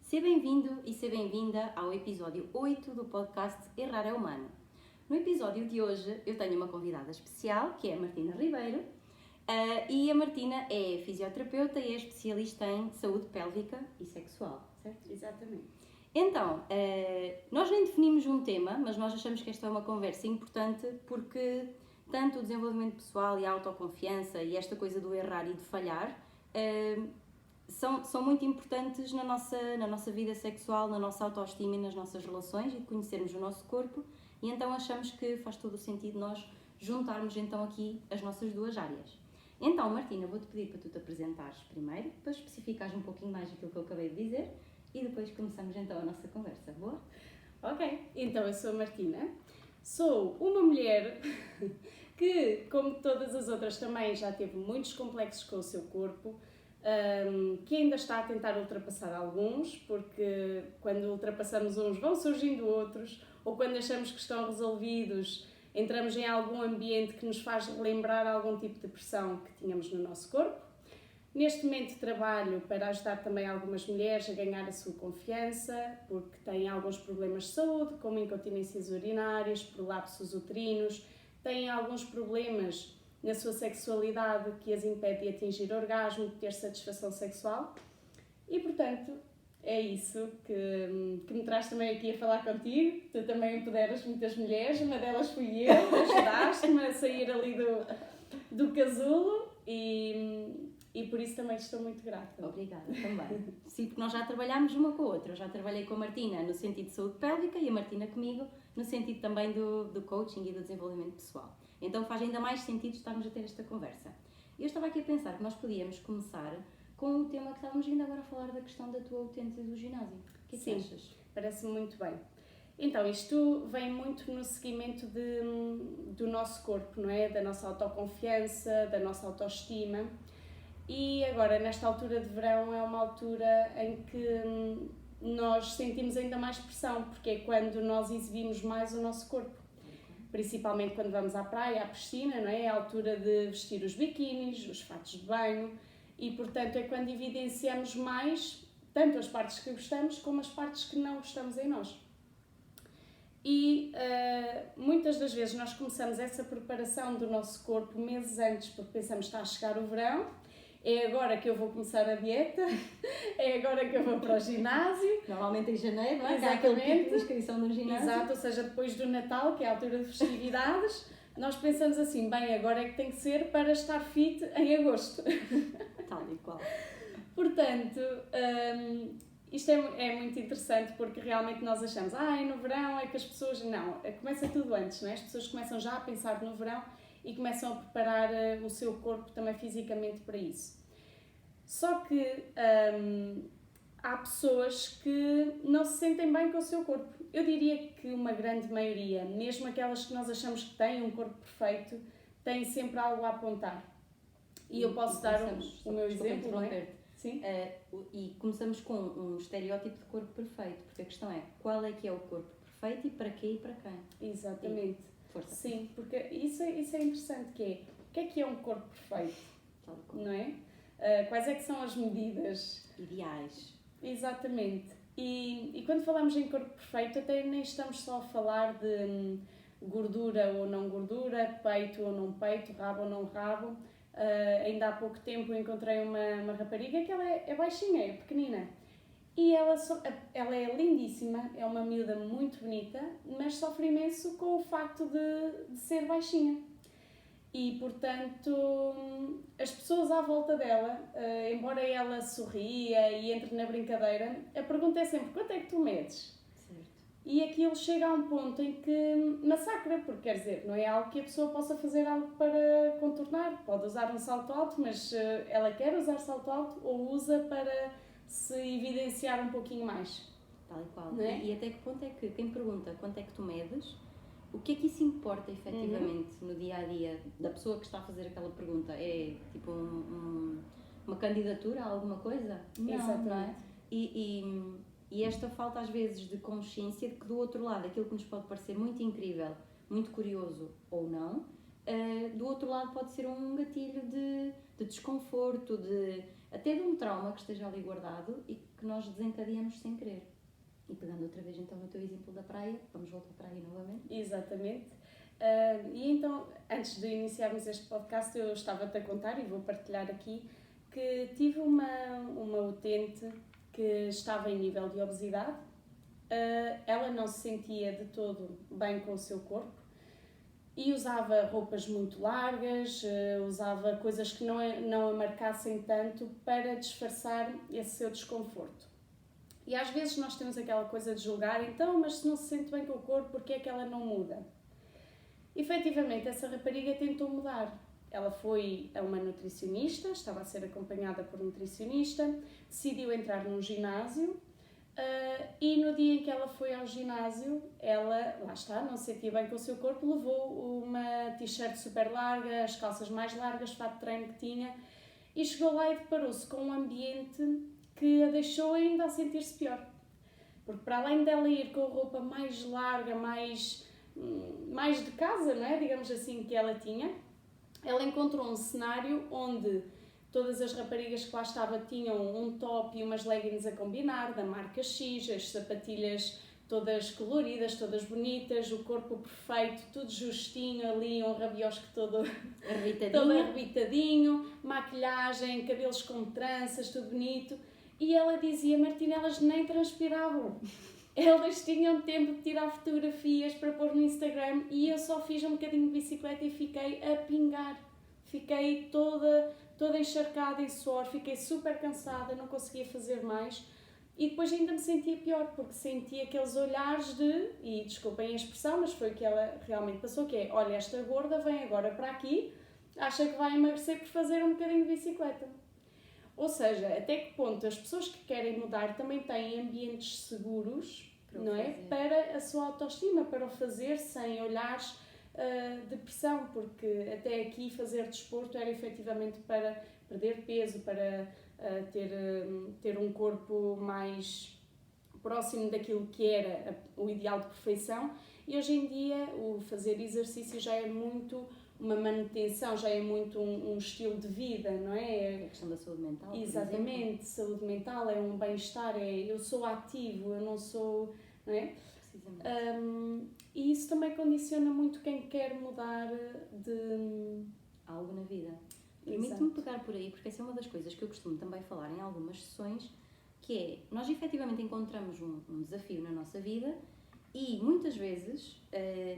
Seja bem-vindo e seja bem-vinda ao episódio 8 do podcast Errar é Humano. No episódio de hoje eu tenho uma convidada especial, que é a Martina Ribeiro, e a Martina é fisioterapeuta e é especialista em saúde pélvica e sexual, certo? Exatamente. Então, nós nem definimos um tema, mas nós achamos que esta é uma conversa importante porque tanto o desenvolvimento pessoal e a autoconfiança e esta coisa do errar e de falhar são muito importantes na nossa vida sexual, na nossa autoestima e nas nossas relações e de conhecermos o nosso corpo, e então achamos que faz todo o sentido nós juntarmos então aqui as nossas duas áreas. Então, Martina, vou-te pedir para tu te apresentares primeiro, para especificares um pouquinho mais aquilo que eu acabei de dizer e depois começamos então a nossa conversa, boa? Ok, então eu sou a Martina, sou uma mulher que, como todas as outras, também já teve muitos complexos com o seu corpo, que ainda está a tentar ultrapassar alguns, porque quando ultrapassamos uns vão surgindo outros, ou quando achamos que estão resolvidos, entramos em algum ambiente que nos faz relembrar algum tipo de pressão que tínhamos no nosso corpo. Neste momento trabalho para ajudar também algumas mulheres a ganhar a sua confiança, porque têm alguns problemas de saúde, como incontinências urinárias, prolapsos uterinos, têm alguns problemas na sua sexualidade que as impede de atingir orgasmo, de ter satisfação sexual. E, portanto, é isso que me traz também aqui a falar contigo. Tu também empoderas muitas mulheres, uma delas fui eu, ajudaste-me a sair ali do casulo e por isso também estou muito grata. Obrigada, também. Sim, porque nós já trabalhámos uma com a outra. Eu já trabalhei com a Martina no sentido de saúde pélvica e a Martina comigo no sentido também do coaching e do desenvolvimento pessoal. Então faz ainda mais sentido estarmos a ter esta conversa. Eu estava aqui a pensar que nós podíamos começar com o tema que estávamos ainda agora a falar da questão da tua utente do ginásio. O que é que achas? Parece-me muito bem. Então, isto vem muito no seguimento do nosso corpo, não é? Da nossa autoconfiança, da nossa autoestima. E agora, nesta altura de verão, é uma altura em que nós sentimos ainda mais pressão, porque é quando nós exibimos mais o nosso corpo. Principalmente quando vamos à praia, à piscina, não é? É a altura de vestir os biquínis, os fatos de banho e, portanto, é quando evidenciamos mais tanto as partes que gostamos como as partes que não gostamos em nós. E muitas das vezes nós começamos essa preparação do nosso corpo meses antes, porque pensamos que está a chegar o verão, é agora que eu vou começar a dieta, é agora que eu vou para o ginásio. Normalmente em janeiro, não é? Exatamente. Há aquele pico de inscrição no ginásio. Exato, ou seja, depois do Natal, que é a altura de festividades, nós pensamos assim, bem, agora é que tem que ser para estar fit em agosto. Tal e qual. Portanto, isto é muito interessante porque realmente nós achamos, no verão é que as pessoas... Não, começa tudo antes, não é? As pessoas começam já a pensar no verão e começam a preparar o seu corpo também fisicamente para isso. Só que há pessoas que não se sentem bem com o seu corpo. Eu diria que uma grande maioria, mesmo aquelas que nós achamos que têm um corpo perfeito, têm sempre algo a apontar. E eu posso dar o meu exemplo, não é? Sim. E começamos com um estereótipo de corpo perfeito, porque a questão é, qual é que é o corpo perfeito e para quê e para quem? Exatamente. Força. Sim, porque isso é interessante, o que é um corpo perfeito, não é? Quais é que são as medidas? Ideais. Exatamente. E quando falamos em corpo perfeito, até nem estamos só a falar de gordura ou não gordura, peito ou não peito, rabo ou não rabo. Ainda há pouco tempo encontrei uma rapariga que ela é baixinha, é pequenina. E ela é lindíssima, é uma miúda muito bonita, mas sofre imenso com o facto de ser baixinha. E, portanto, as pessoas à volta dela, embora ela sorria e entre na brincadeira, a pergunta é sempre, quanto é que tu medes? Certo. E aquilo chega a um ponto em que massacra, porque quer dizer, não é algo que a pessoa possa fazer algo para contornar. Pode usar um salto alto, mas ela quer usar salto alto ou usa para se evidenciar um pouquinho mais. Tal e qual. Não é? E até que ponto é que, quem pergunta quanto é que tu medes, o que é que isso importa efetivamente no dia-a-dia da pessoa que está a fazer aquela pergunta? É tipo uma candidatura a alguma coisa? Não, Exatamente. não é? E esta falta às vezes de consciência de que do outro lado, aquilo que nos pode parecer muito incrível, muito curioso ou não, do outro lado pode ser um gatilho de desconforto, até de um trauma que esteja ali guardado e que que nós desencadeamos sem querer. E pegando outra vez então no teu exemplo da praia, vamos voltar para aí novamente. Exatamente. E então, antes de iniciarmos este podcast, eu estava-te a contar e vou partilhar aqui que tive uma utente que estava em nível de obesidade. Ela não se sentia de todo bem com o seu corpo e usava roupas muito largas, usava coisas que não a marcassem tanto para disfarçar esse seu desconforto. E às vezes nós temos aquela coisa de julgar, então, mas se não se sente bem com o corpo, porquê é que ela não muda? Efetivamente, essa rapariga tentou mudar. Ela foi a uma nutricionista, estava a ser acompanhada por um nutricionista, decidiu entrar num ginásio e no dia em que ela foi ao ginásio, ela, lá está, não se sentia bem com o seu corpo, levou uma t-shirt super larga, as calças mais largas, fato de treino que tinha, e chegou lá e deparou-se com um ambiente que a deixou ainda a sentir-se pior. Porque para além dela ir com a roupa mais larga, mais de casa, não é? Digamos assim, que ela tinha, ela encontrou um cenário onde todas as raparigas que lá estavam tinham um top e umas leggings a combinar, da marca X, as sapatilhas todas coloridas, todas bonitas, o corpo perfeito, tudo justinho ali, um rabiosque todo arrebitadinho, maquilhagem, cabelos com tranças, tudo bonito. E ela dizia, Martina, elas nem transpiravam. Elas tinham tempo de tirar fotografias para pôr no Instagram e eu só fiz um bocadinho de bicicleta e fiquei a pingar. Fiquei toda encharcada em suor, fiquei super cansada, não conseguia fazer mais. E depois ainda me sentia pior, porque sentia aqueles olhares e desculpem a expressão, mas foi o que ela realmente passou, que é, olha, esta gorda vem agora para aqui, acha que vai emagrecer por fazer um bocadinho de bicicleta. Ou seja, até que ponto as pessoas que querem mudar também têm ambientes seguros, não é? Para a sua autoestima, para o fazer sem olhares de pressão, porque até aqui fazer desporto era efetivamente para perder peso, para ter um corpo mais próximo daquilo que era o ideal de perfeição, e hoje em dia o fazer exercício já é muito uma manutenção, já é muito um estilo de vida, não é? É a questão da saúde mental. Exatamente, saúde mental é um bem-estar, eu sou ativo, eu não sou, não é? Precisamente. E isso também condiciona muito quem quer mudar de algo na vida. Permite-me pegar por aí, porque essa é uma das coisas que eu costumo também falar em algumas sessões, que é, nós efetivamente encontramos um desafio na nossa vida e muitas vezes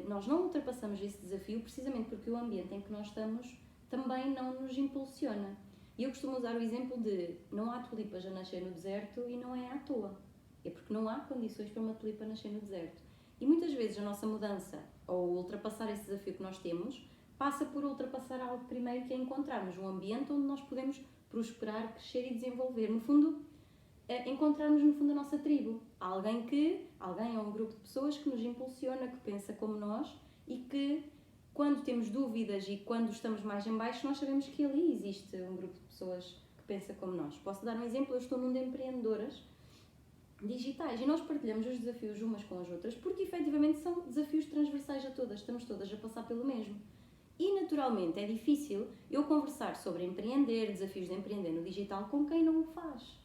nós não ultrapassamos esse desafio precisamente porque o ambiente em que nós estamos também não nos impulsiona. E eu costumo usar o exemplo de não há tulipas a nascer no deserto e não é à toa. É porque não há condições para uma tulipa nascer no deserto. E muitas vezes a nossa mudança, ou ultrapassar esse desafio que nós temos, passa por ultrapassar algo primeiro, que é encontrarmos um ambiente onde nós podemos prosperar, crescer e desenvolver. No fundo, encontrarmos no fundo a nossa tribo. Alguém ou um grupo de pessoas que nos impulsiona, que pensa como nós e que, quando temos dúvidas e quando estamos mais em baixo, nós sabemos que ali existe um grupo de pessoas que pensa como nós. Posso dar um exemplo? Eu estou num de empreendedoras digitais e nós partilhamos os desafios umas com as outras porque efetivamente são desafios transversais a todas, estamos todas a passar pelo mesmo. E naturalmente é difícil eu conversar sobre empreender, desafios de empreender no digital com quem não o faz.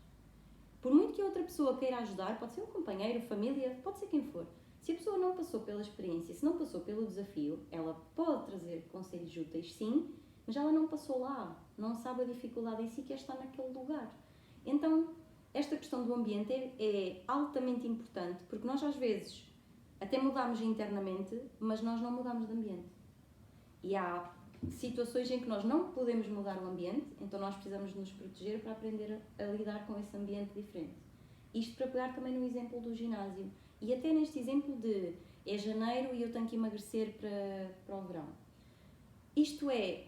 Por muito que a outra pessoa queira ajudar, pode ser um companheiro, família, pode ser quem for. Se a pessoa não passou pela experiência, se não passou pelo desafio, ela pode trazer conselhos úteis, sim, mas ela não passou lá, não sabe a dificuldade em si que é estar naquele lugar. Então, esta questão do ambiente é altamente importante, porque nós às vezes até mudamos internamente, mas nós não mudamos de ambiente. E há situações em que nós não podemos mudar o ambiente, então nós precisamos de nos proteger para aprender a lidar com esse ambiente diferente. Isto para pegar também no exemplo do ginásio. E até neste exemplo de é janeiro e eu tenho que emagrecer para o verão. Isto é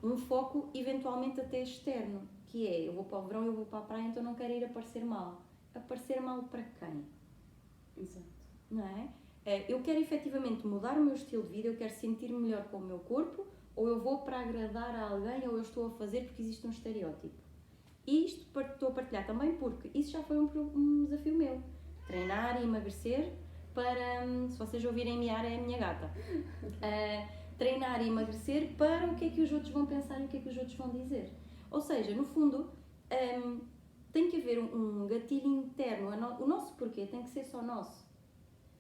um foco eventualmente até externo, que é, eu vou para o verão, eu vou para a praia, então não quero ir a parecer mal. A parecer mal para quem? Exato. Não é? Eu quero efetivamente mudar o meu estilo de vida, eu quero sentir-me melhor com o meu corpo, ou eu vou para agradar a alguém, ou eu estou a fazer porque existe um estereótipo. E isto estou a partilhar também porque isso já foi um desafio meu. Treinar e emagrecer para, se vocês ouvirem miar, é a minha gata. Treinar e emagrecer para o que é que os outros vão pensar e o que é que os outros vão dizer. Ou seja, no fundo, tem que haver um gatilho interno. O nosso porquê tem que ser só nosso.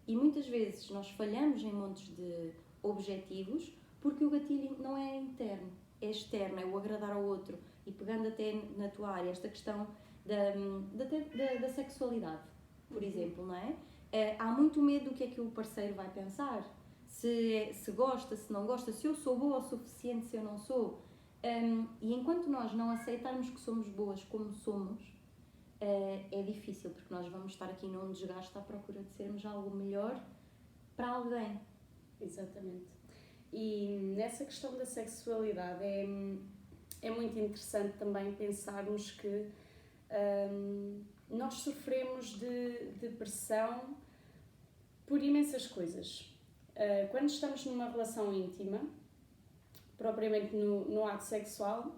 E muitas vezes nós falhamos em montes de objetivos porque o gatilho não é interno, é externo, é o agradar ao outro. E pegando até na tua área, esta questão da sexualidade, por exemplo, não é? Há muito medo do que é que o parceiro vai pensar. Se gosta, se não gosta, se eu sou boa o suficiente, se eu não sou. E enquanto nós não aceitarmos que somos boas como somos, é difícil, porque nós vamos estar aqui num desgaste à procura de sermos algo melhor para alguém. Exatamente. E nessa questão da sexualidade é muito interessante também pensarmos que nós sofremos de pressão por imensas coisas. Quando estamos numa relação íntima, propriamente no ato sexual,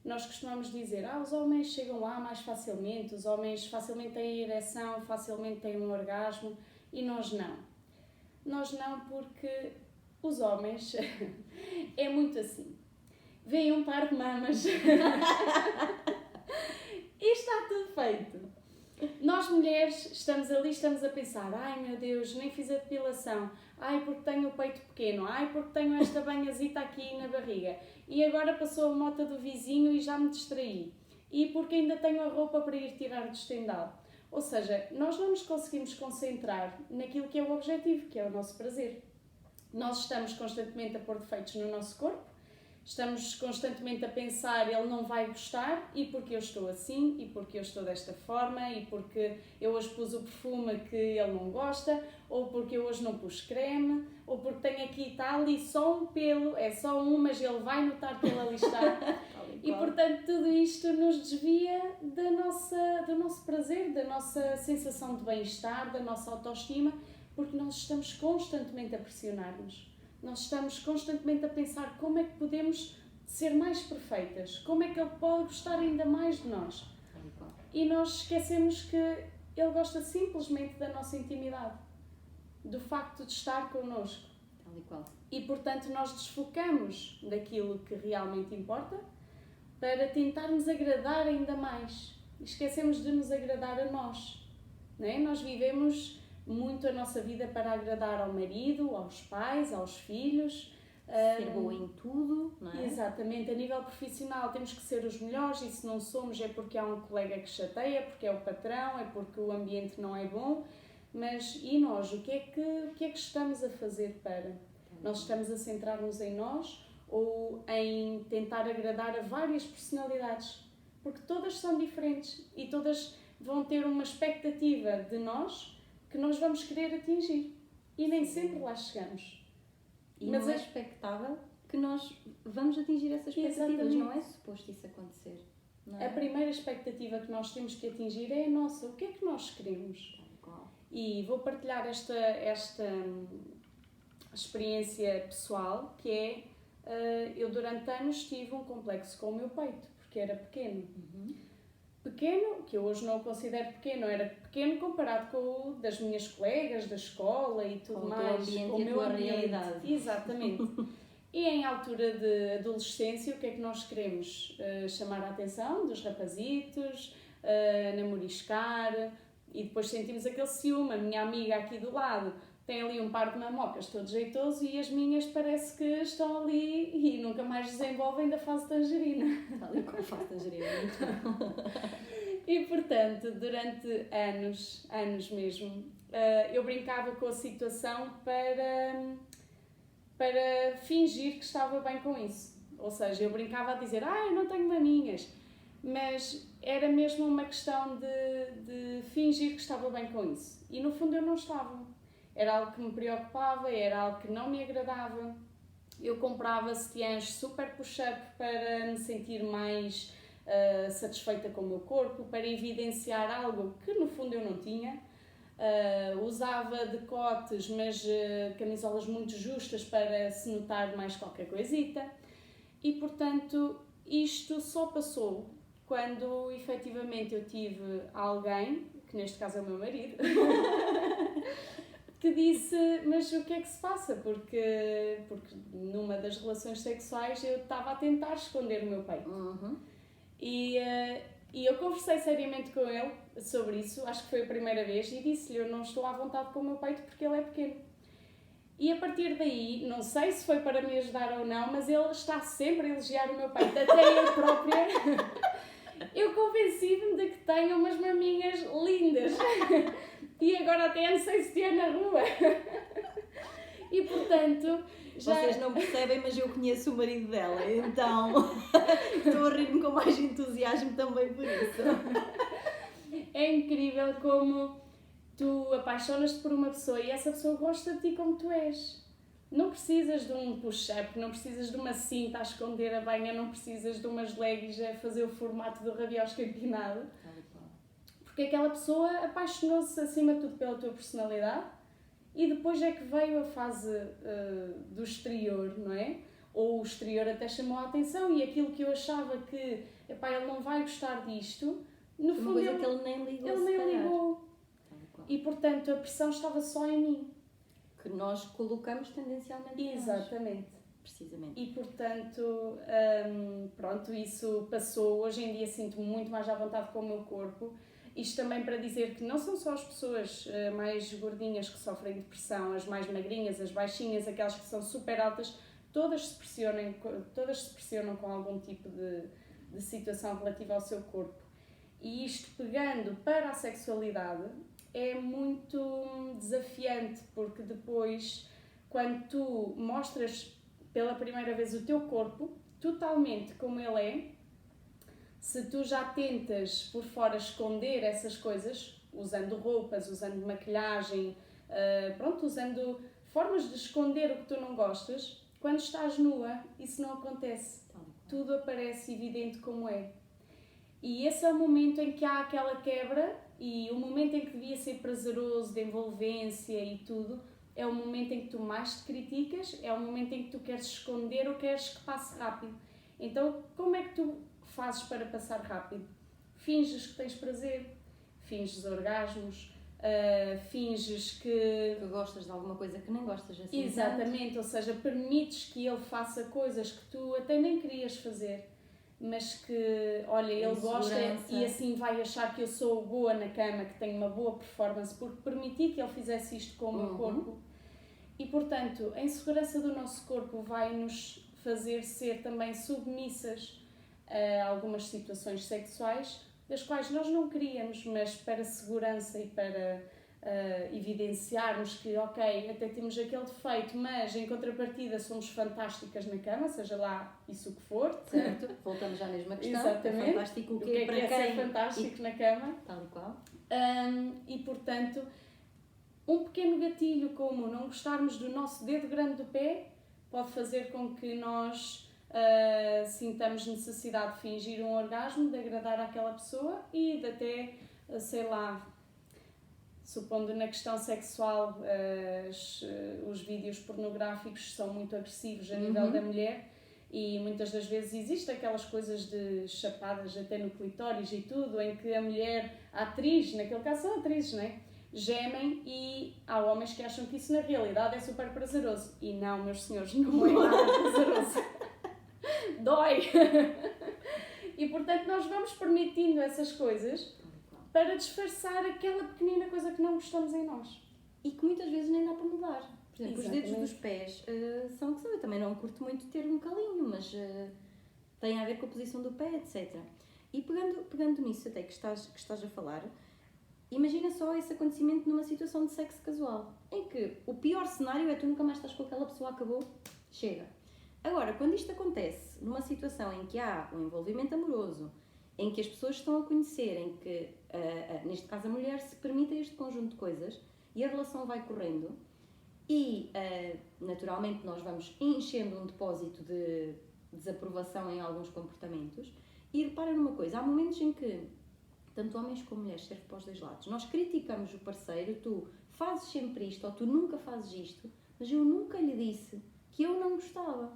nós costumamos dizer os homens chegam lá mais facilmente, os homens facilmente têm ereção, facilmente têm um orgasmo, e nós não. Nós não, porque os homens é muito assim. Vêm um par de mamas e está tudo feito. Nós mulheres estamos ali, estamos a pensar, ai meu Deus, nem fiz a depilação, ai porque tenho o peito pequeno, ai porque tenho esta banhazita aqui na barriga, e agora passou a moto do vizinho e já me distraí, e porque ainda tenho a roupa para ir tirar do estendal. Ou seja, nós não nos conseguimos concentrar naquilo que é o objetivo, que é o nosso prazer. Nós estamos constantemente a pôr defeitos no nosso corpo, estamos constantemente a pensar, ele não vai gostar, e porque eu estou assim, e porque eu estou desta forma, e porque eu hoje pus o perfume que ele não gosta, ou porque eu hoje não pus creme, ou porque tenho aqui tal e só um pelo, é só um, mas ele vai notar que ele ali está. E portanto tudo isto nos desvia do nosso prazer, da nossa sensação de bem-estar, da nossa autoestima, porque nós estamos constantemente a pressionar-nos. Nós estamos constantemente a pensar como é que podemos ser mais perfeitas, como é que ele pode gostar ainda mais de nós. E nós esquecemos que ele gosta simplesmente da nossa intimidade, do facto de estar connosco. E portanto nós desfocamos daquilo que realmente importa para tentarmos agradar ainda mais. E esquecemos de nos agradar a nós. Não é? Nós vivemos muito a nossa vida para agradar ao marido, aos pais, aos filhos. Ser boa em tudo, não é? Exatamente. A nível profissional temos que ser os melhores, e se não somos é porque há um colega que chateia, porque é o patrão, é porque o ambiente não é bom. Mas e nós? O que é que estamos a fazer para? Nós estamos a centrar-nos em nós ou em tentar agradar a várias personalidades? Porque todas são diferentes e todas vão ter uma expectativa de nós que nós vamos querer atingir. E nem sempre lá chegamos. Mas não é expectável que nós vamos atingir essas expectativas. Exatamente. Não é suposto isso acontecer. Não é? A primeira expectativa que nós temos que atingir é a nossa. O que é que nós queremos? E vou partilhar esta experiência pessoal, que é, eu durante anos tive um complexo com o meu peito, porque era pequeno. Pequeno, que eu hoje não o considero pequeno, era pequeno comparado com o das minhas colegas, da escola e tudo mais. Com o meu ambiente e a tua realidade. Exatamente. E em altura de adolescência, o que é que nós queremos? Chamar a atenção dos rapazitos, namoriscar, e depois sentimos aquele ciúme. A minha amiga aqui do lado tem ali um par de mamocas todo jeitoso e as minhas parece que estão ali e nunca mais desenvolvem da fase tangerina. Ali com a fase tangerina, muito bom. E portanto, durante anos mesmo, eu brincava com a situação para fingir que estava bem com isso. Ou seja, eu brincava a dizer, eu não tenho maminhas. Mas era mesmo uma questão de fingir que estava bem com isso. E no fundo eu não estava. Era algo que me preocupava, era algo que não me agradava. Eu comprava sutiãs super push-up para me sentir mais satisfeita com o meu corpo, para evidenciar algo que no fundo eu não tinha. Usava decotes, mas camisolas muito justas para se notar mais qualquer coisita. E portanto isto só passou quando efetivamente eu tive alguém, que neste caso é o meu marido, que disse, mas o que é que se passa? Porque numa das relações sexuais eu estava a tentar esconder o meu peito. E E eu conversei seriamente com ele sobre isso, acho que foi a primeira vez, e disse-lhe, eu não estou à vontade com o meu peito porque ele é pequeno. E a partir daí, não sei se foi para me ajudar ou não, mas ele está sempre a elogiar o meu peito, até eu própria. Eu convenci-me de que tenho umas maminhas lindas. E agora até ando sem sutiã na rua. E portanto... Vocês não percebem, mas eu conheço o marido dela, então estou a rir-me com mais entusiasmo também por isso. É incrível como tu apaixonas-te por uma pessoa e essa pessoa gosta de ti como tu és. Não precisas de um push-up, não precisas de uma cinta a esconder a banha, não precisas de umas leggings a fazer o formato do rabioso escampinado. Porque aquela pessoa apaixonou-se acima de tudo pela tua personalidade e depois é que veio a fase do exterior, não é? Ou o exterior até chamou a atenção e aquilo que eu achava que, epá, ele não vai gostar disto, no fundo coisa que ele nem ligou, ele nem ligou. E portanto a pressão estava só em mim. Que nós colocamos tendencialmente. Exatamente. Precisamente. E portanto, pronto, isso passou. Hoje em dia sinto-me muito mais à vontade com o meu corpo. Isto também para dizer que não são só as pessoas mais gordinhas que sofrem depressão, as mais magrinhas, as baixinhas, aquelas que são super altas, todas se pressionam com algum tipo de situação relativa ao seu corpo. E isto pegando para a sexualidade é muito desafiante, porque depois, quando tu mostras pela primeira vez o teu corpo, totalmente como ele é, se tu já tentas por fora esconder essas coisas, usando roupas, usando maquilhagem, usando formas de esconder o que tu não gostas, quando estás nua, isso não acontece. Tudo aparece evidente como é. E esse é o momento em que há aquela quebra e o momento em que devia ser prazeroso, de envolvência e tudo, é o momento em que tu mais te criticas, é o momento em que tu queres esconder ou queres que passe rápido. Então, como é que tu fazes para passar rápido? Finges que tens prazer, finges orgasmos, finges que gostas de alguma coisa que nem gostas assim. Exatamente, ou seja, permites que ele faça coisas que tu até nem querias fazer, mas que, olha, ele gosta e assim vai achar que eu sou boa na cama, que tenho uma boa performance, porque permiti que ele fizesse isto com o meu corpo. E, portanto, a insegurança do nosso corpo vai nos fazer ser também submissas a algumas situações sexuais, das quais nós não queríamos, mas para segurança e para evidenciarmos que, ok, até temos aquele defeito, mas em contrapartida somos fantásticas na cama, seja lá isso o que for. Certo, voltamos já à mesma questão. Exatamente. É fantástico o que é para quem ser fantástico na cama. Tal e qual. E, portanto, um pequeno gatilho como não gostarmos do nosso dedo grande do pé pode fazer com que nós sintamos necessidade de fingir um orgasmo, de agradar àquela pessoa e de até, sei lá, supondo na questão sexual, os vídeos pornográficos são muito agressivos a nível da mulher e muitas das vezes existem aquelas coisas de chapadas até no clitóris e tudo, em que a mulher, a atriz, naquele caso são atrizes, não é? Gemem e há homens que acham que isso na realidade é super prazeroso. E não, meus senhores, não é nada prazeroso. Dói! E portanto nós vamos permitindo essas coisas para disfarçar aquela pequenina coisa que não gostamos em nós. E que muitas vezes nem dá para mudar. Por exemplo, Exatamente. Os dedos dos pés são o que são. Eu também não curto muito ter um calinho, mas tem a ver com a posição do pé, etc. E pegando nisso até que estás a falar, imagina só esse acontecimento numa situação de sexo casual, em que o pior cenário é tu nunca mais estás com aquela pessoa, acabou, chega. Agora, quando isto acontece numa situação em que há um envolvimento amoroso, em que as pessoas estão a conhecer, em que, neste caso, a mulher se permite este conjunto de coisas e a relação vai correndo e, naturalmente, nós vamos enchendo um depósito de desaprovação em alguns comportamentos e repara numa coisa, há momentos em que, tanto homens como mulheres, serve para os dois lados, nós criticamos o parceiro, tu fazes sempre isto ou tu nunca fazes isto, mas eu nunca lhe disse que eu não gostava.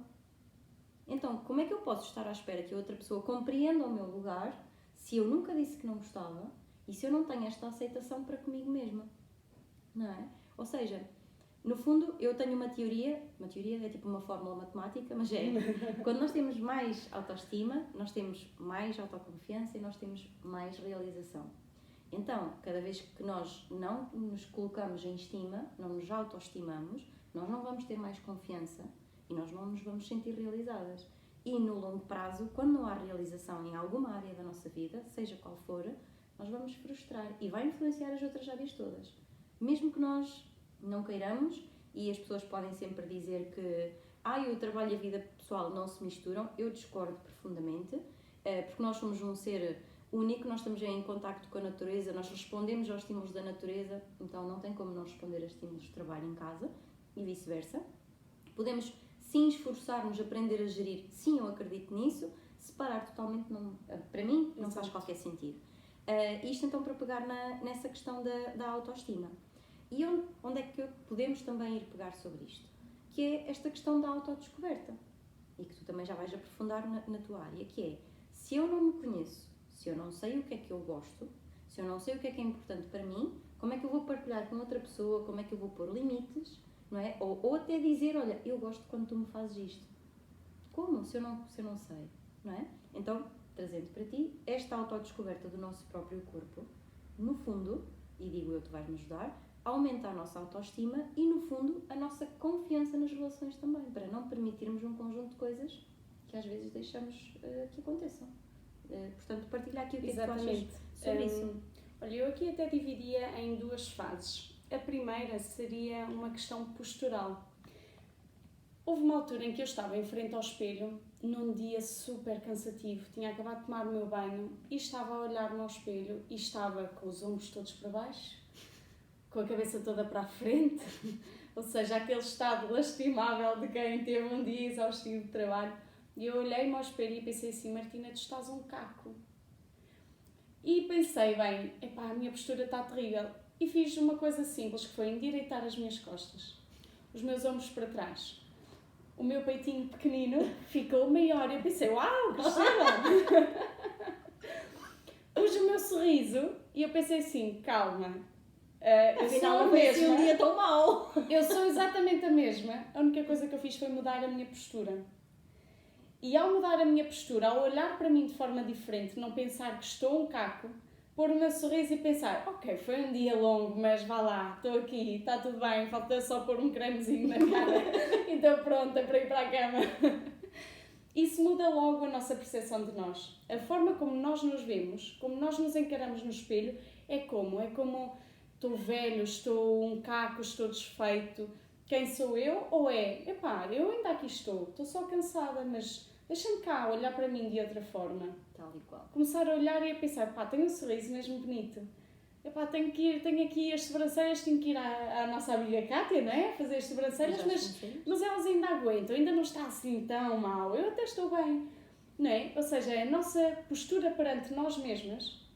Então, como é que eu posso estar à espera que a outra pessoa compreenda o meu lugar se eu nunca disse que não gostava e se eu não tenho esta aceitação para comigo mesma? Não é? Ou seja, No fundo, eu tenho uma teoria é tipo uma fórmula matemática, mas quando nós temos mais autoestima, nós temos mais autoconfiança e nós temos mais realização. Então, cada vez que nós não nos colocamos em estima, não nos autoestimamos, nós não vamos ter mais confiança e nós não nos vamos sentir realizadas. E no longo prazo, quando não há realização em alguma área da nossa vida, seja qual for, nós vamos frustrar e vai influenciar as outras áreas todas. Mesmo que nós não queiramos, e as pessoas podem sempre dizer que o trabalho e a vida pessoal não se misturam, eu discordo profundamente, porque nós somos um ser único, nós estamos em contacto com a natureza, nós respondemos aos estímulos da natureza, então não tem como não responder a estímulos de trabalho em casa e vice-versa. Podemos sim esforçar-nos, aprender a gerir, sim, eu acredito nisso, separar totalmente, não, para mim, não faz qualquer sentido. Isto então para pegar nessa questão da autoestima. E onde é que podemos também ir pegar sobre isto? Que é esta questão da autodescoberta. E que tu também já vais aprofundar na tua área, que é, se eu não me conheço, se eu não sei o que é que eu gosto, se eu não sei o que é importante para mim, como é que eu vou partilhar com outra pessoa, como é que eu vou pôr limites, não é? Ou até dizer, olha, eu gosto quando tu me fazes isto. Como? Se eu não sei, não é? Então, trazendo para ti, esta autodescoberta do nosso próprio corpo, no fundo, e digo eu, tu vais-me ajudar, aumenta a nossa autoestima e, no fundo, a nossa confiança nas relações também, para não permitirmos um conjunto de coisas que às vezes deixamos que aconteçam. Portanto, partilhar aqui o que é que tu achas sobre isso. Olha, eu aqui até dividia em duas fases. A primeira seria uma questão postural. Houve uma altura em que eu estava em frente ao espelho, num dia super cansativo, tinha acabado de tomar o meu banho e estava a olhar-me ao espelho e estava com os ombros todos para baixo, com a cabeça toda para a frente, ou seja, aquele estado lastimável de quem teve um dia exaustivo de trabalho. E eu olhei-me ao espelho e pensei assim, Martina, tu estás um caco. E pensei, bem, a minha postura está terrível. E fiz uma coisa simples, que foi endireitar as minhas costas, os meus ombros para trás. O meu peitinho pequenino ficou maior. Eu pensei, uau, cresceram! Pus o meu sorriso e eu pensei assim, calma. Afinal, não foi assim um dia tão mau. Eu sou exatamente a mesma. A única coisa que eu fiz foi mudar a minha postura. E ao mudar a minha postura, ao olhar para mim de forma diferente, não pensar que estou um caco, pôr o meu sorriso e pensar, ok, foi um dia longo, mas vá lá, estou aqui, está tudo bem, falta só pôr um cremezinho na cara e estou pronta para ir para a cama. Isso muda logo a nossa percepção de nós. A forma como nós nos vemos, como nós nos encaramos no espelho, é como estou velho, estou um caco, estou desfeito. Quem sou eu? Ou eu ainda aqui estou só cansada, mas deixa-me cá olhar para mim de outra forma. Tal e qual. Começar a olhar e a pensar, tenho um sorriso mesmo bonito. Tenho aqui as sobrancelhas, tenho que ir à nossa amiga Kátia, não é? Fazer as sobrancelhas, mas elas ainda aguentam, ainda não está assim tão mal, eu até estou bem, não é? Ou seja, a nossa postura perante nós mesmas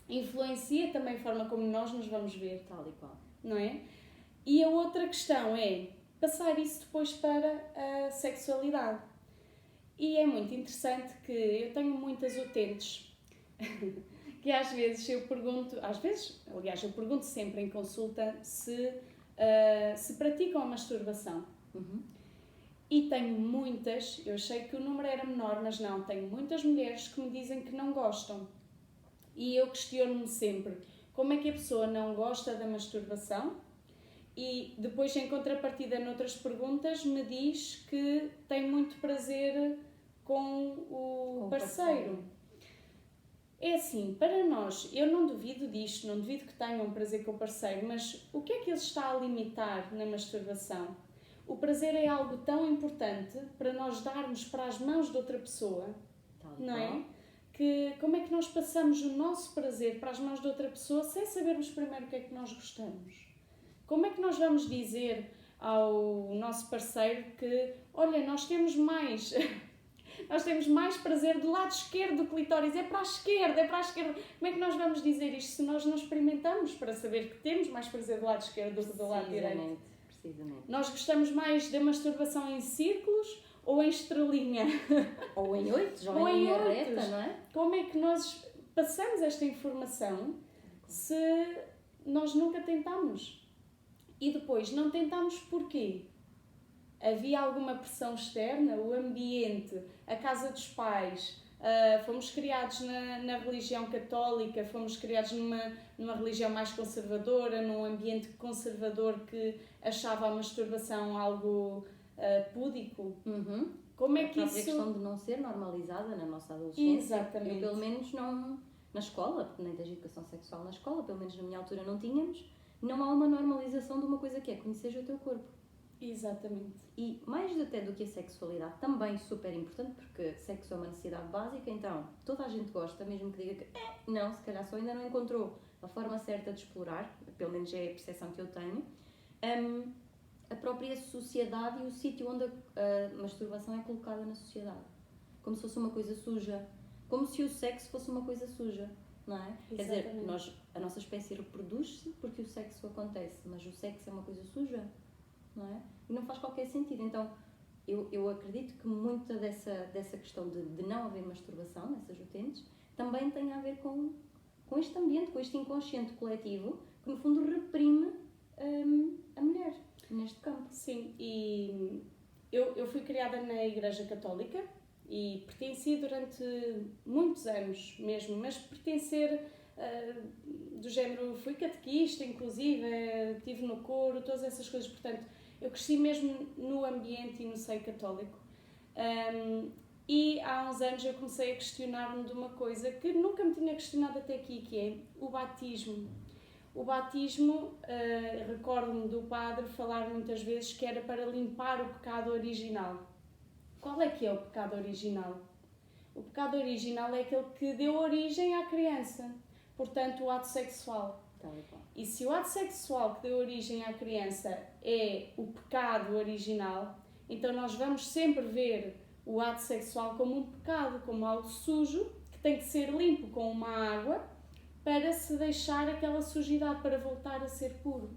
influencia também a forma como nós nos vamos ver. Tal e qual. Não é? E a outra questão é passar isso depois para a sexualidade. E é muito interessante que eu tenho muitas utentes que às vezes eu pergunto sempre em consulta se praticam a masturbação. Uhum. E tenho muitas, eu achei que o número era menor, mas não, tenho muitas mulheres que me dizem que não gostam. E eu questiono-me sempre, como é que a pessoa não gosta da masturbação? E depois, em contrapartida, noutras perguntas, me diz que tem muito prazer com o parceiro. É assim, para nós, eu não duvido disto, não duvido que tenham prazer com o parceiro, mas o que é que ele está a limitar na masturbação? O prazer é algo tão importante para nós darmos para as mãos de outra pessoa, não é? Que, como é que nós passamos o nosso prazer para as mãos de outra pessoa sem sabermos primeiro o que é que nós gostamos? Como é que nós vamos dizer ao nosso parceiro que, olha, nós temos mais prazer do lado esquerdo do clitóris, é para a esquerda. Como é que nós vamos dizer isto se nós não experimentamos para saber que temos mais prazer do lado esquerdo do que do lado direito? Precisamente. Nós gostamos mais da masturbação em círculos ou em estrelinha? Ou em oitos, ou em linha reta, não é? Como é que nós passamos esta informação se nós nunca tentamos? E depois, não tentámos porquê? Havia alguma pressão externa? O ambiente, a casa dos pais, fomos criados na religião católica, fomos criados numa religião mais conservadora, num ambiente conservador que achava a masturbação algo púdico. Como é que isso... A questão de não ser normalizada na nossa adolescência. Exatamente. Eu, pelo menos, não... Na escola, porque nem tens educação sexual na escola, pelo menos na minha altura não tínhamos, não há uma normalização de uma coisa que é conhecer o teu corpo. Exatamente. E mais até do que a sexualidade, também super importante, porque sexo é uma necessidade básica, então toda a gente gosta, mesmo que diga que não, se calhar só ainda não encontrou a forma certa de explorar, pelo menos é a percepção que eu tenho, a própria sociedade e o sítio onde a masturbação é colocada na sociedade. Como se fosse uma coisa suja. Como se o sexo fosse uma coisa suja, não é? Exatamente. Quer dizer, a nossa espécie reproduz-se porque o sexo acontece, mas o sexo é uma coisa suja, não é? E não faz qualquer sentido. Então, eu acredito que muita dessa questão de não haver masturbação nessas utentes também tem a ver com este ambiente, com este inconsciente coletivo que, no fundo, reprime a mulher neste campo. Sim, e eu fui criada na Igreja Católica e pertenci durante muitos anos mesmo, mas pertencer do género, fui catequista inclusive, estive no coro, todas essas coisas, portanto eu cresci mesmo no ambiente e no seio católico. E há uns anos eu comecei a questionar-me de uma coisa que nunca me tinha questionado até aqui, que é o batismo. O batismo, recordo-me do padre falar muitas vezes que era para limpar o pecado original. Qual é que é o pecado original? O pecado original é aquele que deu origem à criança, portanto o ato sexual. E se o ato sexual que deu origem à criança é o pecado original, então nós vamos sempre ver o ato sexual como um pecado, como algo sujo, que tem que ser limpo com uma água para se deixar aquela sujidade, para voltar a ser puro.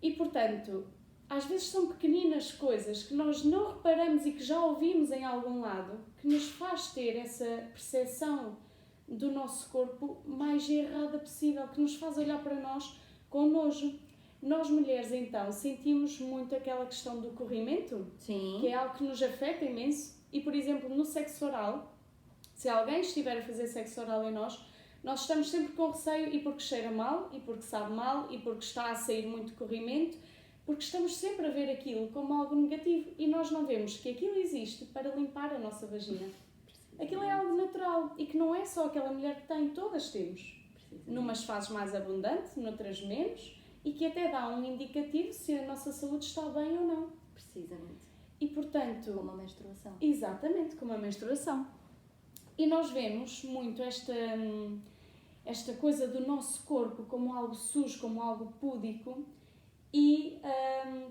E portanto, às vezes são pequeninas coisas que nós não reparamos e que já ouvimos em algum lado, que nos faz ter essa percepção do nosso corpo mais errada possível, que nos faz olhar para nós com nojo. Nós mulheres, então, sentimos muito aquela questão do corrimento, Sim. Que é algo que nos afeta imenso. E, por exemplo, no sexo oral, se alguém estiver a fazer sexo oral em nós estamos sempre com receio, e porque cheira mal, e porque sabe mal, e porque está a sair muito corrimento, porque estamos sempre a ver aquilo como algo negativo e nós não vemos que aquilo existe para limpar a nossa vagina. Aquilo é algo natural e que não é só aquela mulher que tem, todas temos. Numas fases mais abundante, noutras menos, e que até dá um indicativo se a nossa saúde está bem ou não. Precisamente. E portanto... Como a menstruação. Exatamente, como a menstruação. E nós vemos muito esta coisa do nosso corpo como algo sujo, como algo púdico, e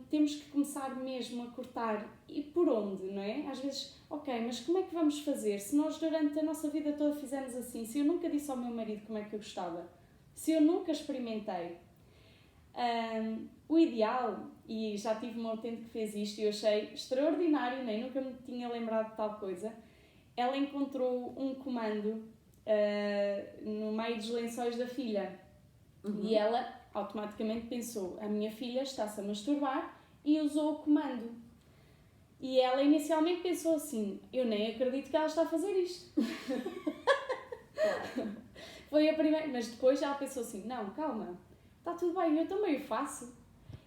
temos que começar mesmo a cortar. E por onde, não é? Às vezes, ok, mas como é que vamos fazer? Se nós durante a nossa vida toda fizemos assim, se eu nunca disse ao meu marido como é que eu gostava, se eu nunca experimentei, o ideal, e já tive uma utente que fez isto e eu achei extraordinário, nem nunca me tinha lembrado de tal coisa, ela encontrou um comando no meio dos lençóis da filha. E ela automaticamente pensou, a minha filha está-se a masturbar, e usou o comando. E ela inicialmente pensou assim, eu nem acredito que ela está a fazer isto. Foi a primeira, mas depois ela pensou assim, não, calma, está tudo bem, eu também o faço.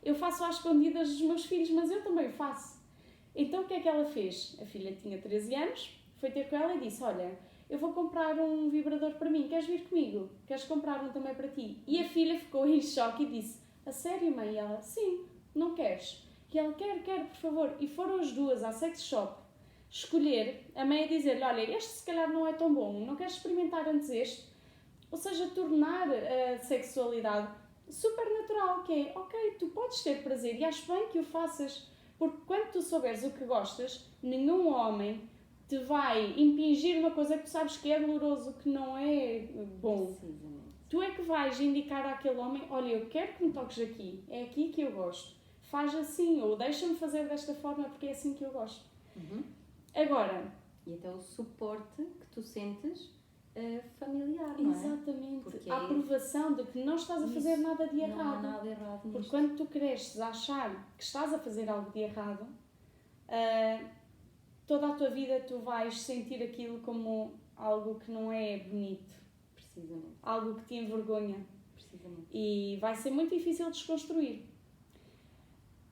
Eu faço às escondidas dos meus filhos, mas eu também o faço. Então o que é que ela fez? A filha tinha 13 anos, foi ter com ela e disse, olha, eu vou comprar um vibrador para mim, queres vir comigo? Queres comprar um também para ti? E a filha ficou em choque e disse, a sério, mãe? E ela, sim, não queres? E ela, quero, por favor. E foram as duas à sex shop escolher, a mãe a dizer-lhe, olha, este se calhar não é tão bom, não queres experimentar antes este? Ou seja, tornar a sexualidade super natural, que é, ok, tu podes ter prazer e acho bem que o faças, porque quando tu souberes o que gostas, nenhum homem te vai impingir uma coisa que tu sabes que é doloroso, que não é bom. Tu é que vais indicar àquele homem, olha, eu quero que me toques aqui, é aqui que eu gosto. Faz assim, ou deixa-me fazer desta forma porque é assim que eu gosto. Agora... E até o suporte que tu sentes familiar, não é? Exatamente. Porque A aprovação de que não estás a fazer nada de errado. Não há nada errado nisto. Porque quando tu cresces a achar que estás a fazer algo de errado, toda a tua vida tu vais sentir aquilo como algo que não é bonito. Precisamente. Algo que te envergonha. Precisamente. E vai ser muito difícil desconstruir.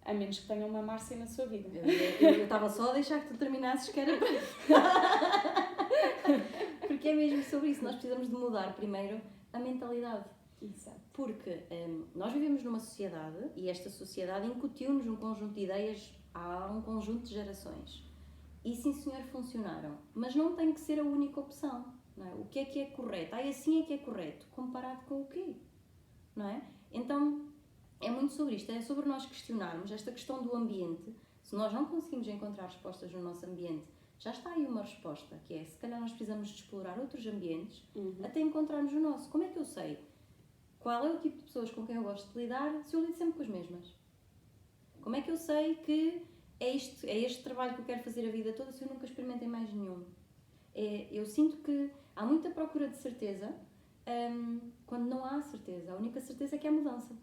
A menos que tenha uma Márcia na sua vida. Eu estava só a deixar que tu terminasses, que era para... Porque é mesmo sobre isso. Nós precisamos de mudar primeiro a mentalidade. Exato. Porque nós vivemos numa sociedade e esta sociedade incutiu-nos um conjunto de ideias há um conjunto de gerações. E sim, senhor, funcionaram. Mas não tem que ser a única opção. Não é? O que é correto? Assim é que é correto. Comparado com o quê? Não é? Então, é muito sobre isto. É sobre nós questionarmos esta questão do ambiente. Se nós não conseguimos encontrar respostas no nosso ambiente, já está aí uma resposta, que é, se calhar nós precisamos de explorar outros ambientes até encontrarmos o nosso. Como é que eu sei qual é o tipo de pessoas com quem eu gosto de lidar se eu lido sempre com as mesmas? Como é que eu sei que é este trabalho que eu quero fazer a vida toda se eu nunca experimentei mais nenhum? Eu sinto que há muita procura de certeza quando não há certeza. A única certeza é que é a mudança.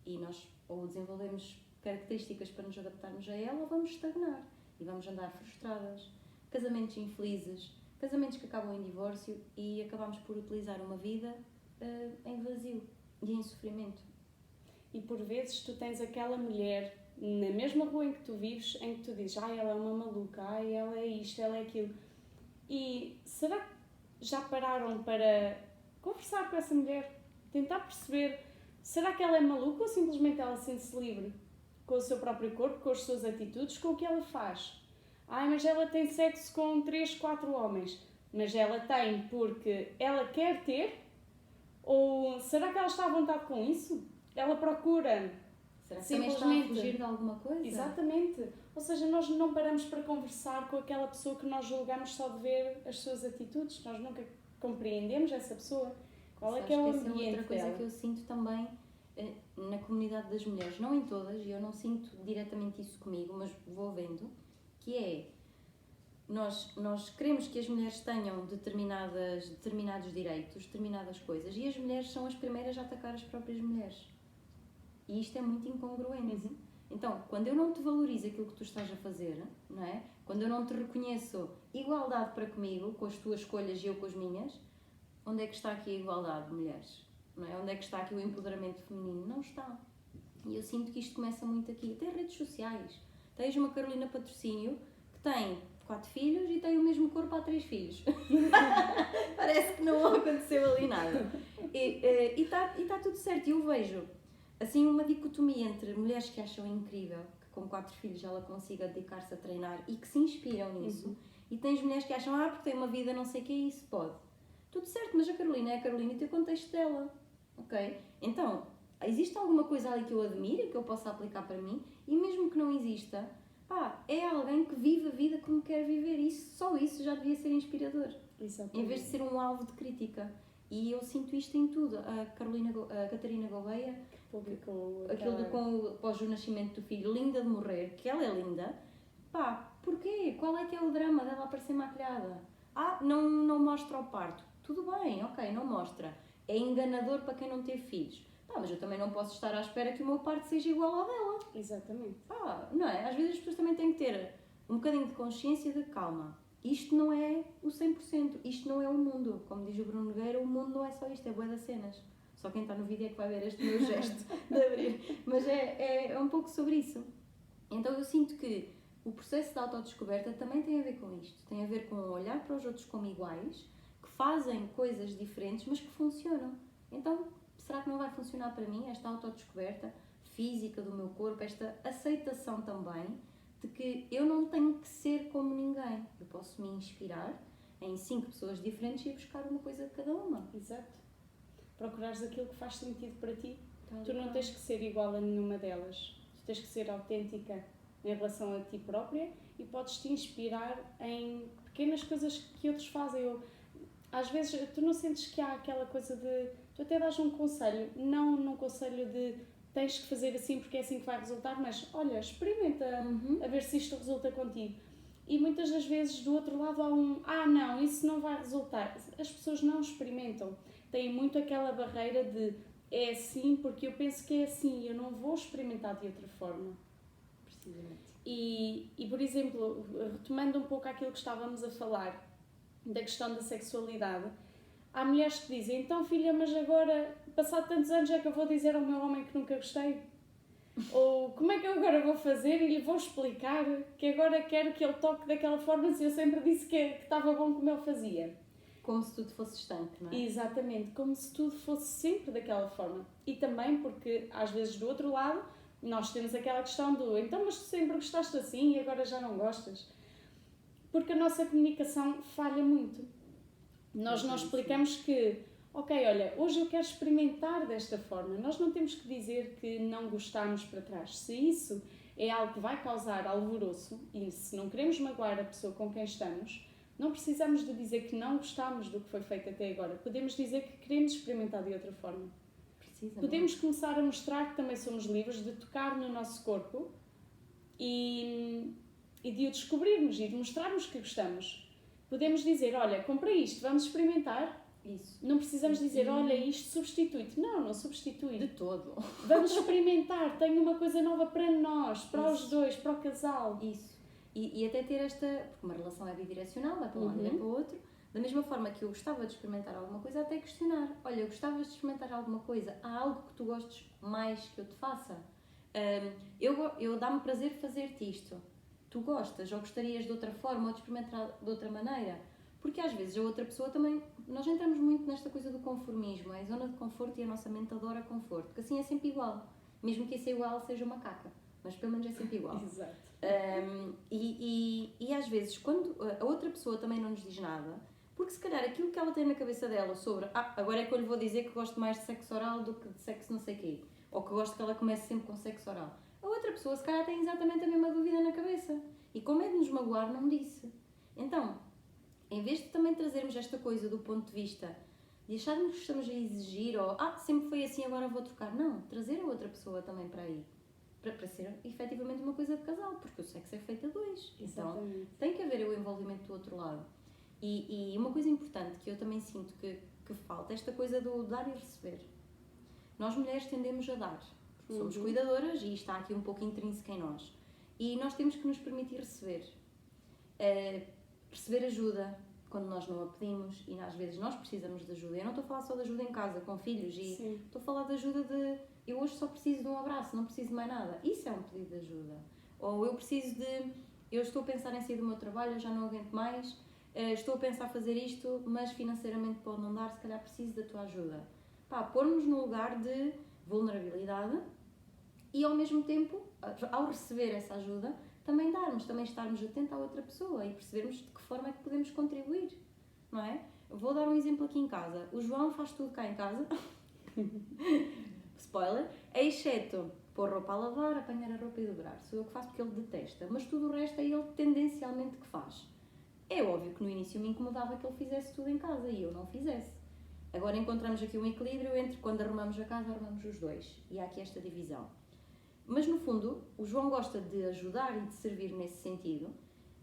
E nós ou desenvolvemos características para nos adaptarmos a ela ou vamos estagnar e vamos andar frustradas. Casamentos infelizes, casamentos que acabam em divórcio e acabamos por utilizar uma vida em vazio e em sofrimento. E por vezes tu tens aquela mulher na mesma rua em que tu vives, em que tu dizes, ela é uma maluca, ela é isto, ela é aquilo. E será que já pararam para conversar com essa mulher? Tentar perceber, será que ela é maluca ou simplesmente ela sente-se livre com o seu próprio corpo, com as suas atitudes, com o que ela faz? Mas ela tem sexo com 3, 4 homens. Mas ela tem porque ela quer ter? Ou será que ela está à vontade com isso? Ela procura Será que também está a fugir de alguma coisa? Exatamente. Ou seja, nós não paramos para conversar com aquela pessoa que nós julgamos só de ver as suas atitudes. Nós nunca compreendemos essa pessoa. Qual é que é o ambiente dela? Outra coisa que eu sinto também na comunidade das mulheres, não em todas, e eu não sinto diretamente isso comigo, mas vou vendo, que é, nós queremos que as mulheres tenham determinados direitos, determinadas coisas, e as mulheres são as primeiras a atacar as próprias mulheres. E isto é muito incongruente. Então, quando eu não te valorizo aquilo que tu estás a fazer, não é? Quando eu não te reconheço igualdade para comigo, com as tuas escolhas e eu com as minhas, onde é que está aqui a igualdade de mulheres? Não é? Onde é que está aqui o empoderamento feminino? Não está. E eu sinto que isto começa muito aqui. Tem redes sociais. Tens uma Carolina Patrocínio que tem 4 filhos e tem o mesmo corpo há 3 filhos. Parece que não aconteceu ali nada. E está tudo certo. E eu vejo assim uma dicotomia entre mulheres que acham incrível que com 4 filhos ela consiga dedicar-se a treinar e que se inspiram nisso. E tens mulheres que acham, porque tem uma vida não sei o que é isso, pode. Tudo certo, mas a Carolina é a Carolina e tem o contexto dela. Ok? Então, existe alguma coisa ali que eu admiro, que eu possa aplicar para mim, e mesmo que não exista, é alguém que vive a vida como quer viver. Isso, só isso já devia ser inspirador. Exatamente. Em vez de ser um alvo de crítica. E eu sinto isto em tudo. A Catarina Gouveia publicou aquilo com o pós-nascimento do filho, linda de morrer, que ela é linda. Porquê? Qual é que é o drama dela aparecer maquilhada? Não mostra o parto. Tudo bem, ok, não mostra. É enganador para quem não teve filhos. Mas eu também não posso estar à espera que o meu parto seja igual ao dela. Exatamente. Não é? Às vezes as pessoas também têm que ter um bocadinho de consciência de calma. Isto não é o 100%, isto não é o mundo. Como diz o Bruno Nogueira, o mundo não é só isto, é bué das cenas. Só quem está no vídeo é que vai ver este meu gesto de abrir. Mas é um pouco sobre isso. Então eu sinto que o processo de autodescoberta também tem a ver com isto. Tem a ver com olhar para os outros como iguais, que fazem coisas diferentes, mas que funcionam. Então, será que não vai funcionar para mim esta autodescoberta física do meu corpo, esta aceitação também de que eu não tenho que ser como ninguém. Eu posso me inspirar em 5 pessoas diferentes e buscar uma coisa de cada uma. Exato. Procurares aquilo que faz sentido para ti. Então, tu não tens que ser igual a nenhuma delas. Tu tens que ser autêntica em relação a ti própria e podes te inspirar em pequenas coisas que outros fazem. Às vezes tu não sentes que há aquela coisa de... Tu até dás um conselho, não num conselho de tens que fazer assim porque é assim que vai resultar, mas olha, experimenta a ver se isto resulta contigo. E muitas das vezes do outro lado há não, isso não vai resultar. As pessoas não experimentam. Têm muito aquela barreira de é assim porque eu penso que é assim, eu não vou experimentar de outra forma. Precisamente. E por exemplo, retomando um pouco aquilo que estávamos a falar, da questão da sexualidade, há mulheres que dizem, então filha, mas agora, passado tantos anos, é que eu vou dizer ao meu homem que nunca gostei? Ou como é que eu agora vou fazer e lhe vou explicar que agora quero que ele toque daquela forma se eu sempre disse que estava bom como ele fazia? Como se tudo fosse estanque, não é? Exatamente, como se tudo fosse sempre daquela forma. E também porque, às vezes, do outro lado, nós temos aquela questão do então, mas tu sempre gostaste assim e agora já não gostas? Porque a nossa comunicação falha muito. Nós não explicamos que, ok, olha, hoje eu quero experimentar desta forma. Nós não temos que dizer que não gostamos para trás. Se isso é algo que vai causar alvoroço e se não queremos magoar a pessoa com quem estamos, não precisamos de dizer que não gostamos do que foi feito até agora. Podemos dizer que queremos experimentar de outra forma. Podemos começar a mostrar que também somos livres de tocar no nosso corpo e de o descobrirmos e de mostrarmos que gostamos. Podemos dizer, olha, comprei isto, vamos experimentar. Isso. Não precisamos dizer, olha, isto substitui-te. Não substitui. De todo. Vamos experimentar, tenho uma coisa nova para nós, para os dois, para o casal. Isso. E até ter esta... Porque uma relação é bidirecional, vai para um lado e vai para o outro. Da mesma forma que eu gostava de experimentar alguma coisa, até questionar. Olha, eu gostava de experimentar alguma coisa. Há algo que tu gostes mais que eu te faça? Eu dá-me prazer fazer-te isto. Tu gostas ou gostarias de outra forma ou de experimentar de outra maneira? Porque às vezes a outra pessoa também... Nós entramos muito nesta coisa do conformismo. É a zona de conforto e a nossa mente adora conforto. Porque assim é sempre igual. Mesmo que esse igual seja uma caca. Mas pelo menos é sempre igual. Exato. E às vezes, quando a outra pessoa também não nos diz nada, porque se calhar aquilo que ela tem na cabeça dela sobre agora é que eu lhe vou dizer que gosto mais de sexo oral do que de sexo não sei quê, ou que gosto que ela comece sempre com sexo oral, a outra pessoa se calhar tem exatamente a mesma dúvida na cabeça e com medo de nos magoar não disse. Então, em vez de também trazermos esta coisa do ponto de vista de acharmos que estamos a exigir ou sempre foi assim, agora vou trocar, não, trazer a outra pessoa também para aí. Para ser efetivamente uma coisa de casal, porque o sexo é feito a dois. Exatamente. Então tem que haver o envolvimento do outro lado. E uma coisa importante que eu também sinto que falta é esta coisa do dar e receber. Nós mulheres tendemos a dar, porque somos cuidadoras e está aqui um pouco intrínseco em nós. E nós temos que nos permitir receber. Receber ajuda quando nós não a pedimos e às vezes nós precisamos de ajuda. Eu não estou a falar só de ajuda em casa, com filhos, e estou a falar de ajuda de... Eu hoje só preciso de um abraço, não preciso de mais nada. Isso é um pedido de ajuda. Ou eu preciso de... Eu estou a pensar em sair do meu trabalho, eu já não aguento mais, estou a pensar fazer isto, mas financeiramente pode não dar, se calhar preciso da tua ajuda. Pôr-nos num lugar de vulnerabilidade e ao mesmo tempo, ao receber essa ajuda, também darmos, também estarmos atentos à outra pessoa e percebermos de que forma é que podemos contribuir, não é? Vou dar um exemplo aqui em casa. O João faz tudo cá em casa. Spoiler, exceto pôr roupa a lavar, apanhar a roupa e dobrar. Sou eu que faço porque ele detesta, mas tudo o resto é ele tendencialmente que faz. É óbvio que no início me incomodava que ele fizesse tudo em casa e eu não fizesse. Agora encontramos aqui um equilíbrio entre quando arrumamos a casa, arrumamos os dois. E há aqui esta divisão. Mas no fundo, o João gosta de ajudar e de servir nesse sentido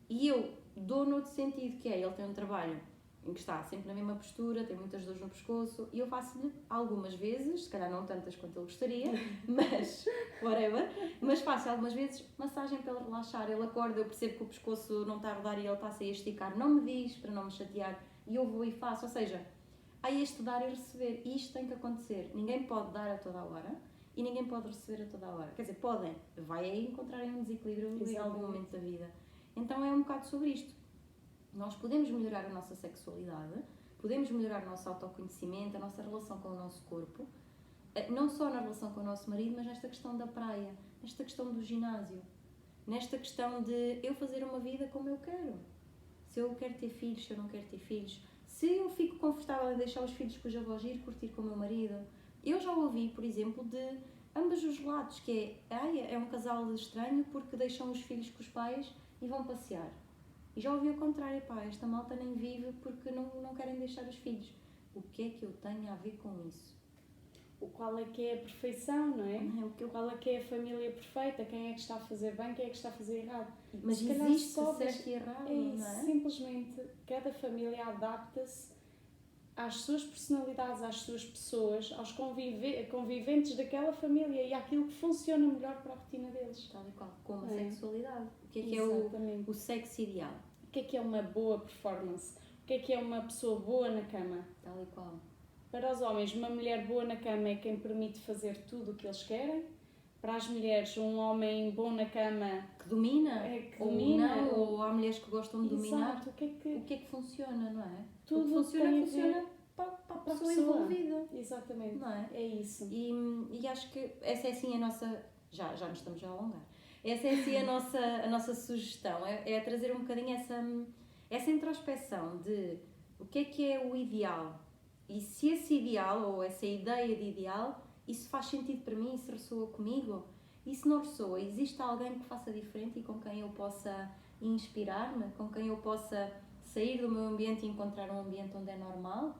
e eu dou no outro sentido, que é, ele tem um trabalho em que está sempre na mesma postura, tem muitas dores no pescoço e eu faço-lhe algumas vezes, se calhar não tantas quanto ele gostaria, mas whatever, mas faço algumas vezes massagem para ele relaxar. Ele acorda, eu percebo que o pescoço não está a rodar e ele está-se a esticar, não me diz para não me chatear e eu vou e faço, ou seja, há este dar e receber e isto tem que acontecer. Ninguém pode dar a toda a hora e ninguém pode receber a toda a hora. Quer dizer, podem, vai aí encontrarem um desequilíbrio em algum momento da vida. Então é um bocado sobre isto. Nós podemos melhorar a nossa sexualidade, podemos melhorar o nosso autoconhecimento, a nossa relação com o nosso corpo, não só na relação com o nosso marido, mas nesta questão da praia, nesta questão do ginásio, nesta questão de eu fazer uma vida como eu quero. Se eu quero ter filhos, se eu não quero ter filhos, se eu fico confortável em deixar os filhos com os avós ir curtir com o meu marido. Eu já ouvi, por exemplo, de ambos os lados, que é um casal estranho porque deixam os filhos com os pais e vão passear. E já ouvi o contrário, esta malta nem vive porque não querem deixar os filhos. O que é que eu tenho a ver com isso? qual é que é a perfeição, não é? Não é o que eu... Qual é que é a família perfeita, quem é que está a fazer bem, quem é que está a fazer errado. Mas Se calhar existe só certo e errado, não é? simplesmente cada família adapta-se às suas personalidades, às suas pessoas, aos conviventes daquela família e àquilo que funciona melhor para a rotina deles. Tal e qual, como a sexualidade. O que é Exatamente. o sexo ideal? O que é uma boa performance? O que é uma pessoa boa na cama? Tal e qual. Para os homens, uma mulher boa na cama é quem permite fazer tudo o que eles querem. Para as mulheres, um homem bom na cama... Que domina, domina, ou há mulheres que gostam de dominar. Exato. O que é que funciona, não é? Tudo o que funciona para a para a pessoa pessoa envolvida. Exatamente. Não é? É isso. E acho que essa é assim a nossa... Já nos estamos a alongar. Essa é assim a nossa sugestão. É trazer um bocadinho essa introspecção de o que é o ideal. E se esse ideal, ou essa ideia de ideal, isso faz sentido para mim, isso ressoa comigo. E se não ressoa, existe alguém que faça diferente e com quem eu possa inspirar-me, com quem eu possa sair do meu ambiente e encontrar um ambiente onde é normal.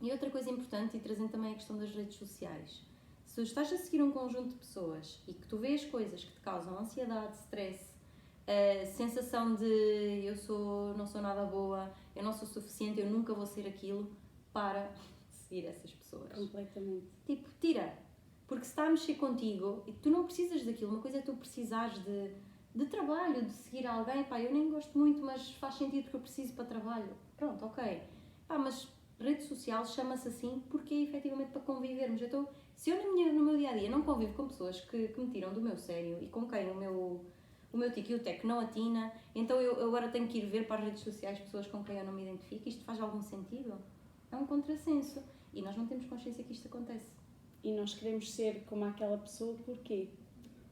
E outra coisa importante, e trazendo também a questão das redes sociais, se tu estás a seguir um conjunto de pessoas e que tu vês coisas que te causam ansiedade, stress, sensação de não sou nada boa, eu não sou suficiente, eu nunca vou ser aquilo, para seguir essas pessoas. Completamente. Tipo, tira. Porque se está a mexer contigo e tu não precisas daquilo, uma coisa é tu precisares de trabalho, de seguir alguém, pá, eu nem gosto muito, mas faz sentido porque eu preciso para trabalho. Pronto, ok. Pá, mas rede social chama-se assim porque é efetivamente para convivermos. Então, se eu no meu dia-a-dia não convivo com pessoas que me tiram do meu sério e com quem o meu tico e o teco não atina, então eu agora tenho que ir ver para as redes sociais pessoas com quem eu não me identifico. Isto faz algum sentido? É um contrassenso. E nós não temos consciência que isto acontece. E nós queremos ser como aquela pessoa, porquê?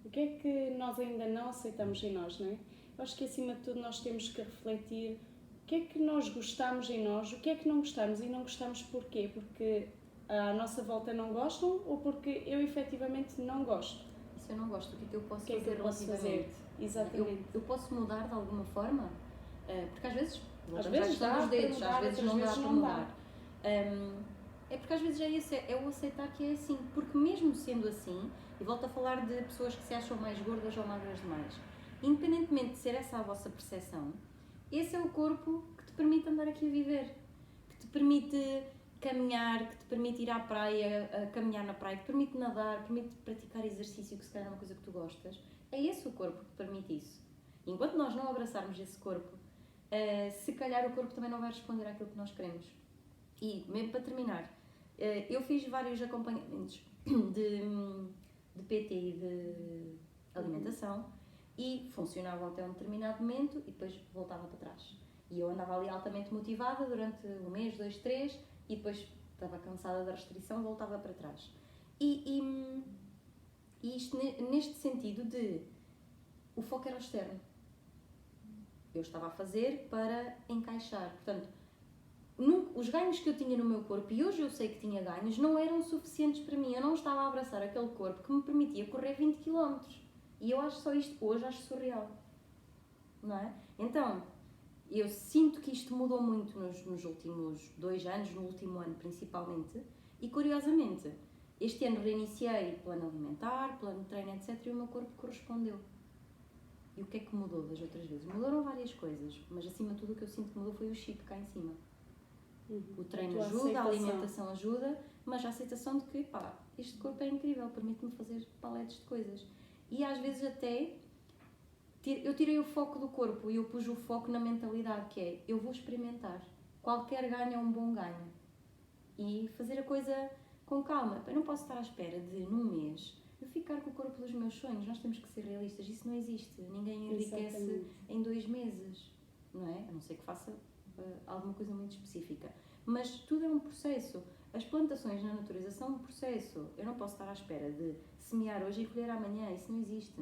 O que é que nós ainda não aceitamos em nós, não é? Eu acho que acima de tudo nós temos que refletir o que é que nós gostamos em nós, o que é que não gostamos e não gostamos porquê? Porque à nossa volta não gostam ou porque eu efetivamente não gosto? E se eu não gosto, o que é que eu posso O que é que eu posso fazer? Exatamente. Eu posso mudar de alguma forma? Porque às vezes, às vezes dá dos dedos, para mudar, às vezes outras não dá vezes para não mudar. É porque às vezes é o aceitar que é assim, porque mesmo sendo assim, e volto a falar de pessoas que se acham mais gordas ou magras demais, independentemente de ser essa a vossa percepção, esse é o corpo que te permite andar aqui a viver, que te permite caminhar, que te permite ir à praia, a caminhar na praia, que te permite nadar, que te permite praticar exercício, que se calhar é uma coisa que tu gostas. É esse o corpo que te permite isso. E enquanto nós não abraçarmos esse corpo, se calhar o corpo também não vai responder àquilo que nós queremos. E, mesmo para terminar, eu fiz vários acompanhamentos de PT e de alimentação e funcionava até um determinado momento e depois voltava para trás. E eu andava ali altamente motivada durante um mês, 2, 3 e depois estava cansada da restrição, voltava para trás. E isto neste sentido de o foco era externo. Eu estava a fazer para encaixar. Portanto, os ganhos que eu tinha no meu corpo, e hoje eu sei que tinha ganhos, não eram suficientes para mim. Eu não estava a abraçar aquele corpo que me permitia correr 20 km. E eu acho só isto, hoje acho surreal. Não é? Então, eu sinto que isto mudou muito nos últimos 2 anos, no último ano principalmente, e curiosamente, este ano reiniciei plano alimentar, plano de treino, etc. e o meu corpo correspondeu. E o que é que mudou das outras vezes? Mudaram várias coisas, mas acima de tudo o que eu sinto que mudou foi o chip cá em cima. O treino ajuda, a alimentação ajuda, mas a aceitação de que, pá, este corpo é incrível, permite-me fazer paletes de coisas. E às vezes até, eu tirei o foco do corpo e eu pus o foco na mentalidade, que é, eu vou experimentar. Qualquer ganho é um bom ganho. E fazer a coisa com calma. Eu não posso estar à espera de, num mês, eu ficar com o corpo dos meus sonhos. Nós temos que ser realistas. Isso não existe. Ninguém enriquece em 2 meses, não é? A não ser que faça alguma coisa muito específica. Mas tudo é um processo. As plantações na natureza são um processo. Eu não posso estar à espera de semear hoje e colher amanhã. Isso não existe.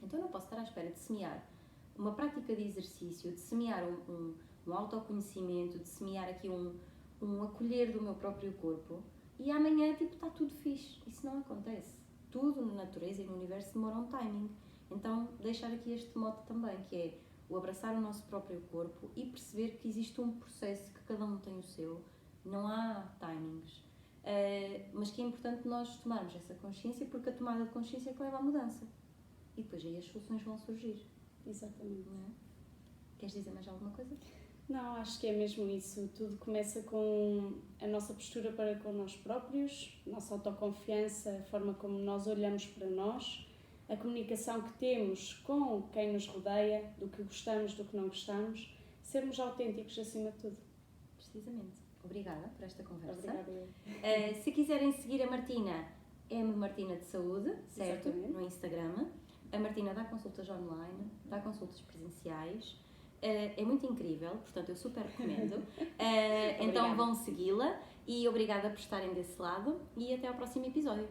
Então eu não posso estar à espera de semear uma prática de exercício, de semear um autoconhecimento, de semear aqui um acolher do meu próprio corpo e amanhã tipo está tudo fixe. Isso não acontece. Tudo na natureza e no universo demora um timing. Então deixar aqui este mote também, que é o abraçar o nosso próprio corpo e perceber que existe um processo, que cada um tem o seu, não há timings. mas que é importante nós tomarmos essa consciência, porque a tomada de consciência é que leva à mudança. E depois aí as soluções vão surgir. Exatamente. Não é? Queres dizer mais alguma coisa? Não, acho que é mesmo isso. Tudo começa com a nossa postura para com nós próprios, a nossa autoconfiança, a forma como nós olhamos para nós, a comunicação que temos com quem nos rodeia, do que gostamos, do que não gostamos, sermos autênticos acima de tudo. Precisamente. Obrigada por esta conversa. Obrigada. Se quiserem seguir a Martina, é Martina de Saúde, certo? Exatamente. No Instagram. A Martina dá consultas online, dá consultas presenciais. É muito incrível, portanto eu super recomendo. Então vão segui-la e obrigada por estarem desse lado e até ao próximo episódio.